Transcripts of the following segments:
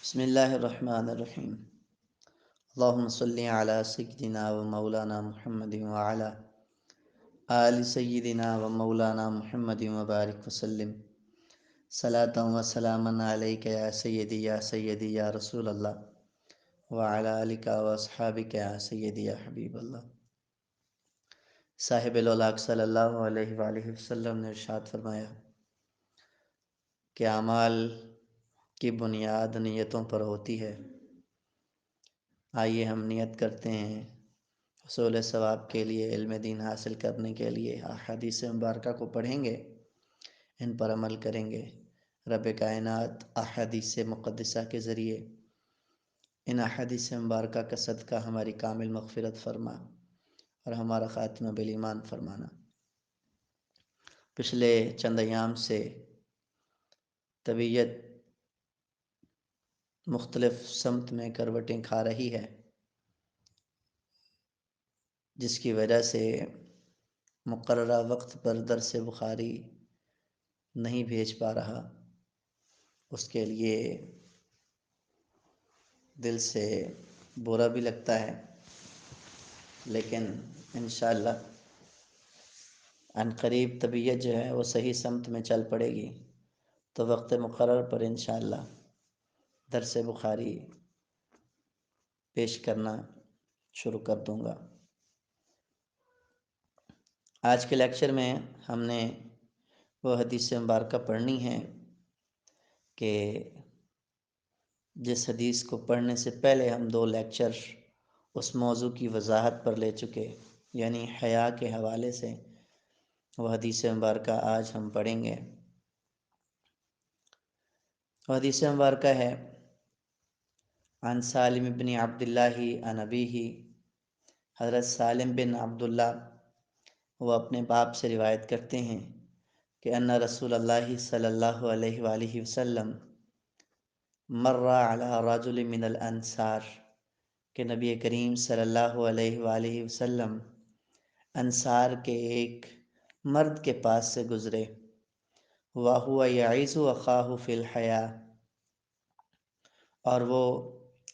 بسم اللہ الرحمن الرحیم اللہم صلی علی سیدنا و مولانا محمد وعلی آل سیدنا و مولانا محمد وبارک وسلم صلاۃ و سلاما علیک یا سیدی یا رسول اللہ وعلی آلک و اصحابک یا سیدی یا حبیب اللہ۔ صاحب الاولاق صلی اللہ علیہ وآلہ وسلم نے ارشاد فرمایا کہ اعمال کی بنیاد نیتوں پر ہوتی ہے۔ آئیے ہم نیت کرتے ہیں حصول ثواب کے لیے، علم دین حاصل کرنے کے لیے احادیث مبارکہ کو پڑھیں گے، ان پر عمل کریں گے۔ رب کائنات احادیث مقدسہ کے ذریعے ان احادیث مبارکہ کا صدقہ ہماری کامل مغفرت فرما اور ہمارا خاتمہ بالایمان فرمانا۔ پچھلے چند ایام سے طبیعت مختلف سمت میں کروٹیں کھا رہی ہے، جس کی وجہ سے مقررہ وقت پر درس بخاری نہیں بھیج پا رہا۔ اس کے لیے دل سے برا بھی لگتا ہے، لیکن انشاءاللہ عنقریب طبیعت جو ہے وہ صحیح سمت میں چل پڑے گی تو وقت مقرر پر انشاءاللہ درس بخاری پیش کرنا شروع کر دوں گا۔ آج کے لیکچر میں ہم نے وہ حدیث مبارکہ پڑھنی ہے کہ جس حدیث کو پڑھنے سے پہلے ہم 2 لیکچر اس موضوع کی وضاحت پر لے چکے، یعنی حیا کے حوالے سے وہ حدیث مبارکہ آج ہم پڑھیں گے۔ وہ حدیث مبارکہ ہے عن سالم بن عبداللہ عن ابیہ، حضرت سالم بن عبداللہ وہ اپنے باپ سے روایت کرتے ہیں کہ ان رسول اللہ صلی اللہ علیہ وآلہ وسلم مر علی رجل من الانصار، کہ نبی کریم صلی اللہ علیہ وآلہ وسلم انصار کے ایک مرد کے پاس سے گزرے، وَهُوَ يَعِظُ أَخَاهُ فِي الْحَيَاءِ، اور وہ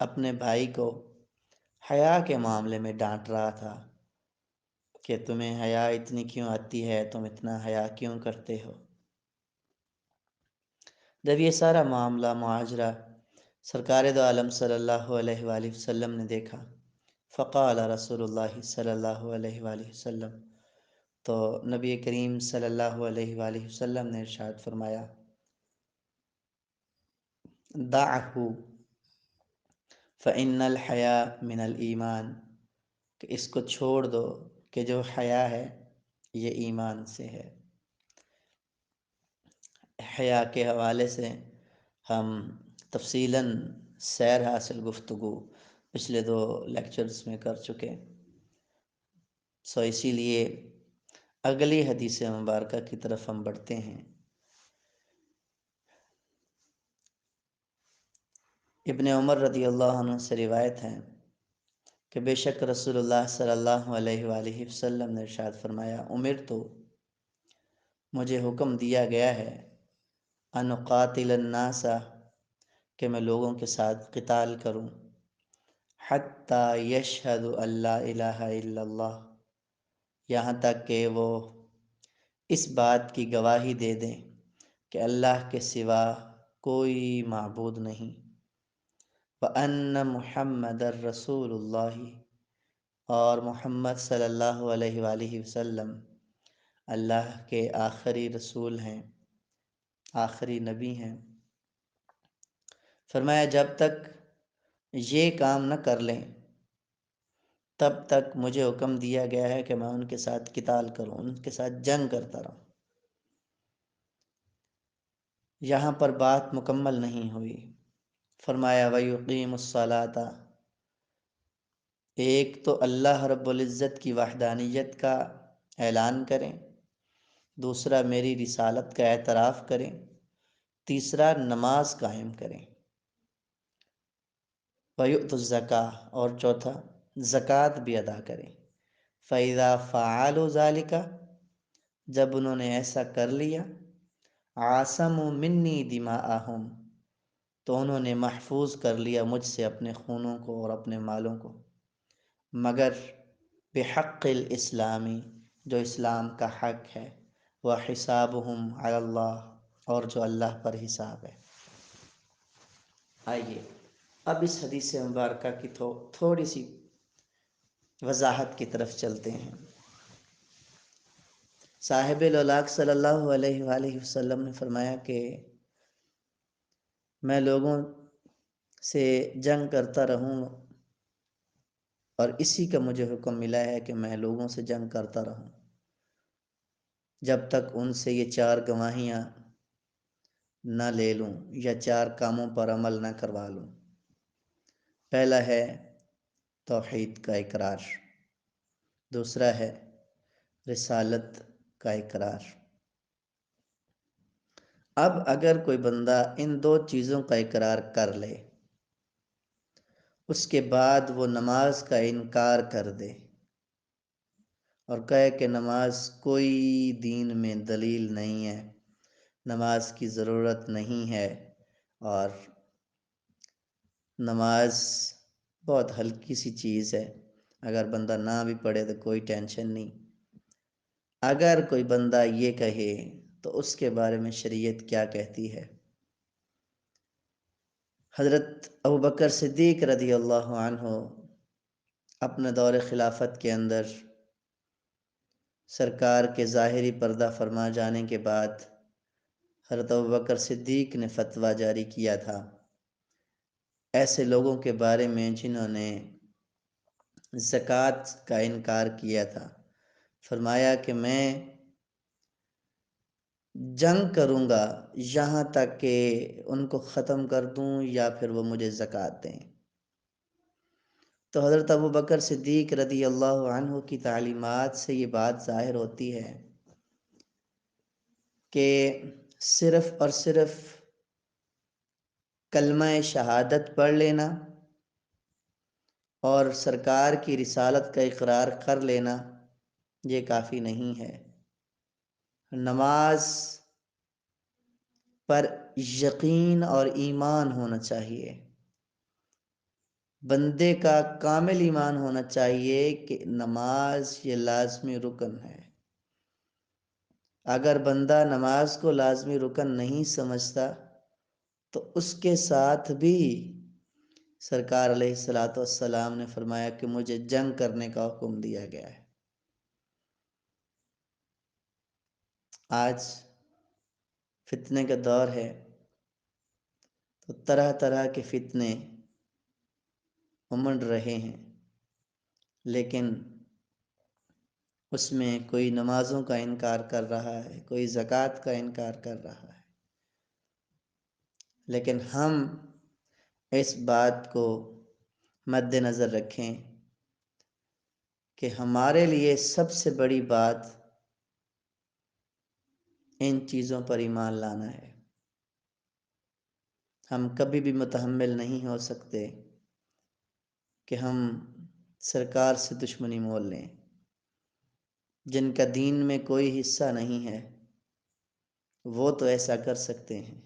اپنے بھائی کو حیا کے معاملے میں ڈانٹ رہا تھا کہ تمہیں حیا اتنی کیوں آتی ہے، تم اتنا حیا کیوں کرتے ہو۔ جب یہ سارا معاملہ معاجرہ سرکار دو عالم صلی اللہ علیہ وآلہ وسلم نے دیکھا، فقال رسول اللہ صلی اللہ علیہ وآلہ وسلم، تو نبی کریم صلی اللہ علیہ وآلہ وسلم نے ارشاد فرمایا، دعہ فإن الحیاء من الایمان، کہ اس کو چھوڑ دو کہ جو حیا ہے یہ ایمان سے ہے۔ حیا کے حوالے سے ہم تفصیلاً سیر حاصل گفتگو پچھلے 2 لیکچرز میں کر چکے، اسی لیے اگلی حدیث مبارکہ کی طرف ہم بڑھتے ہیں۔ ابن عمر رضی اللہ عنہ سے روایت ہے کہ بے شک رسول اللہ صلی اللہ علیہ وآلہ وسلم نے ارشاد فرمایا، امرتو، مجھے حکم دیا گیا ہے، ان اقاتل الناس، کہ میں لوگوں کے ساتھ قتال کروں، حتی یشہد ان لا الہ الا اللہ، یہاں تک کہ وہ اس بات کی گواہی دے دیں کہ اللہ کے سوا کوئی معبود نہیں، وَأَنَّ مُحَمَّدَ رسول اللہ، اور محمد صلی اللہ علیہ وآلہ وسلم اللہ کے آخری رسول ہیں، آخری نبی ہیں۔ فرمایا جب تک یہ کام نہ کر لیں تب تک مجھے حکم دیا گیا ہے کہ میں ان کے ساتھ قتال کروں، ان کے ساتھ جنگ کرتا رہوں۔ یہاں پر بات مکمل نہیں ہوئی، فرمایا وَيُقِيمُ الصَّلَاةَ، ایک تو اللہ رب العزت کی وحدانیت کا اعلان کریں، دوسرا میری رسالت کا اعتراف کریں، تیسرا نماز قائم کریں، وَيُؤْتُ الزَّكَاةَ، اور چوتھا زکوٰۃ بھی ادا کریں۔ فَإِذَا فَعَلُوا ذَلِكَ، جب انہوں نے ایسا کر لیا، عَاصَمُوا مِنِّي دِمَاءَهُمْ، تو انہوں نے محفوظ کر لیا مجھ سے اپنے خونوں کو اور اپنے مالوں کو، مگر بحق الاسلامی، جو اسلام کا حق ہے، وحسابہم علی اللہ، اور جو اللہ پر حساب ہے۔ آئیے اب اس حدیث مبارکہ کی تھوڑی سی وضاحت کی طرف چلتے ہیں۔ صاحب الاولاق صلی اللہ علیہ وآلہ وسلم نے فرمایا کہ میں لوگوں سے جنگ کرتا رہوں، اور اسی کا مجھے حکم ملا ہے کہ میں لوگوں سے جنگ کرتا رہوں جب تک ان سے یہ 4 گواہیاں نہ لے لوں یا 4 کاموں پر عمل نہ کروا لوں۔ پہلا ہے توحید کا اقرار، دوسرا ہے رسالت کا اقرار۔ اب اگر کوئی بندہ ان 2 چیزوں کا اقرار کر لے، اس کے بعد وہ نماز کا انکار کر دے اور کہے کہ نماز کوئی دین میں دلیل نہیں ہے، نماز کی ضرورت نہیں ہے، اور نماز بہت ہلکی سی چیز ہے، اگر بندہ نہ بھی پڑھے تو کوئی ٹینشن نہیں، اگر کوئی بندہ یہ کہے تو اس کے بارے میں شریعت کیا کہتی ہے؟ حضرت ابوبکر صدیق رضی اللہ عنہ اپنے دور خلافت کے اندر سرکار کے ظاہری پردہ فرما جانے کے بعد حضرت ابوبکر صدیق نے فتویٰ جاری کیا تھا ایسے لوگوں کے بارے میں جنہوں نے زکوٰۃ کا انکار کیا تھا۔ فرمایا کہ میں جنگ کروں گا یہاں تک کہ ان کو ختم کر دوں یا پھر وہ مجھے زکوٰۃ دیں۔ تو حضرت ابوبکر صدیق رضی اللہ عنہ کی تعلیمات سے یہ بات ظاہر ہوتی ہے کہ صرف اور صرف کلمہ شہادت پڑھ لینا اور سرکار کی رسالت کا اقرار کر لینا یہ کافی نہیں ہے۔ نماز پر یقین اور ایمان ہونا چاہیے، بندے کا کامل ایمان ہونا چاہیے کہ نماز یہ لازمی رکن ہے۔ اگر بندہ نماز کو لازمی رکن نہیں سمجھتا تو اس کے ساتھ بھی سرکار علیہ السلام نے فرمایا کہ مجھے جنگ کرنے کا حکم دیا گیا ہے۔ آج فتنے کا دور ہے تو طرح طرح کے فتنے امڑ رہے ہیں، لیکن اس میں کوئی نمازوں کا انکار کر رہا ہے، کوئی زکوٰۃ کا انکار کر رہا ہے، لیکن ہم اس بات کو مد نظر رکھیں کہ ہمارے لیے سب سے بڑی بات ان چیزوں پر ایمان لانا ہے۔ ہم کبھی بھی متحمل نہیں ہو سکتے کہ ہم سرکار سے دشمنی مول لیں۔ جن کا دین میں کوئی حصہ نہیں ہے وہ تو ایسا کر سکتے ہیں،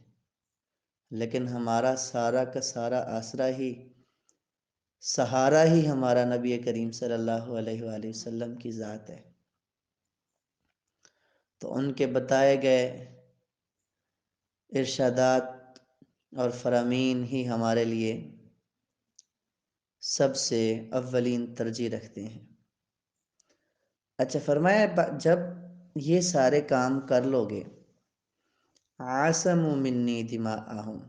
لیکن ہمارا سارا کا سارا آسرا ہی، سہارا ہی ہمارا نبی کریم صلی اللہ علیہ وآلہ وسلم کی ذات ہے۔ تو ان کے بتائے گئے ارشادات اور فرامین ہی ہمارے لیے سب سے اولین ترجیح رکھتے ہیں۔ اچھا فرمایا جب یہ سارے کام کر لو گے، عَاصَمُوا مِنِّی دِمَاءَہُم،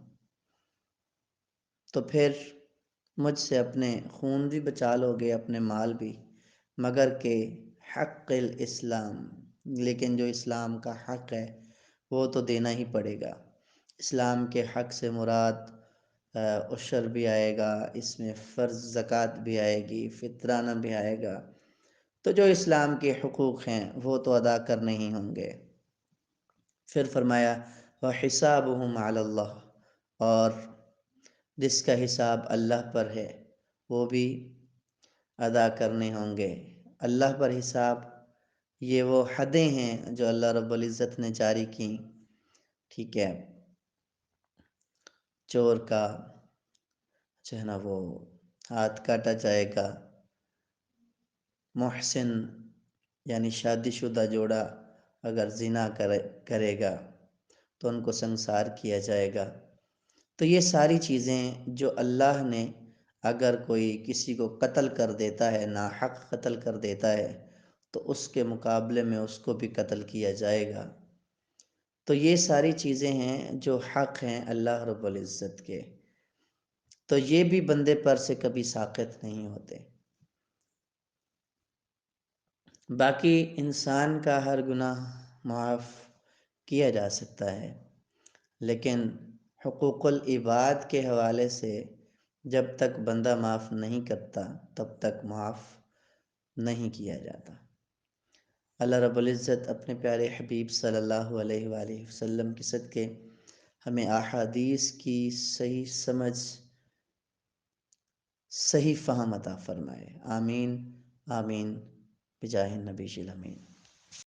تو پھر مجھ سے اپنے خون بھی بچا لو گے، اپنے مال بھی، مگر کہ حق الاسلام، لیکن جو اسلام کا حق ہے وہ تو دینا ہی پڑے گا۔ اسلام کے حق سے مراد عشر بھی آئے گا، اس میں فرض زکوٰۃ بھی آئے گی، فطرانہ بھی آئے گا، تو جو اسلام کے حقوق ہیں وہ تو ادا کرنے ہی ہوں گے۔ پھر فرمایا وَحِسَابُهُمْ عَلَى اللَّهِ، اور جس کا حساب اللہ پر ہے وہ بھی ادا کرنے ہوں گے۔ اللہ پر حساب، یہ وہ حدیں ہیں جو اللہ رب العزت نے جاری کی، ٹھیک ہے۔ چور کا جو ہے نا وہ ہاتھ کاٹا جائے گا، محسن یعنی شادی شدہ جوڑا اگر زنا کرے گا تو ان کو سنسار کیا جائے گا۔ تو یہ ساری چیزیں جو اللہ نے اگر کوئی کسی کو قتل کر دیتا ہے، ناحق قتل کر دیتا ہے، تو اس کے مقابلے میں اس کو بھی قتل کیا جائے گا۔ تو یہ ساری چیزیں ہیں جو حق ہیں اللہ رب العزت کے، تو یہ بھی بندے پر سے کبھی ساقط نہیں ہوتے۔ باقی انسان کا ہر گناہ معاف کیا جا سکتا ہے، لیکن حقوق العباد کے حوالے سے جب تک بندہ معاف نہیں کرتا تب تک معاف نہیں کیا جاتا۔ اللہ رب العزت اپنے پیارے حبیب صلی اللہ علیہ وآلہ وسلم کے صدقے ہمیں احادیث کی صحیح سمجھ، صحیح فہم عطا فرمائے۔ آمین آمین بجاہ النبی الامین۔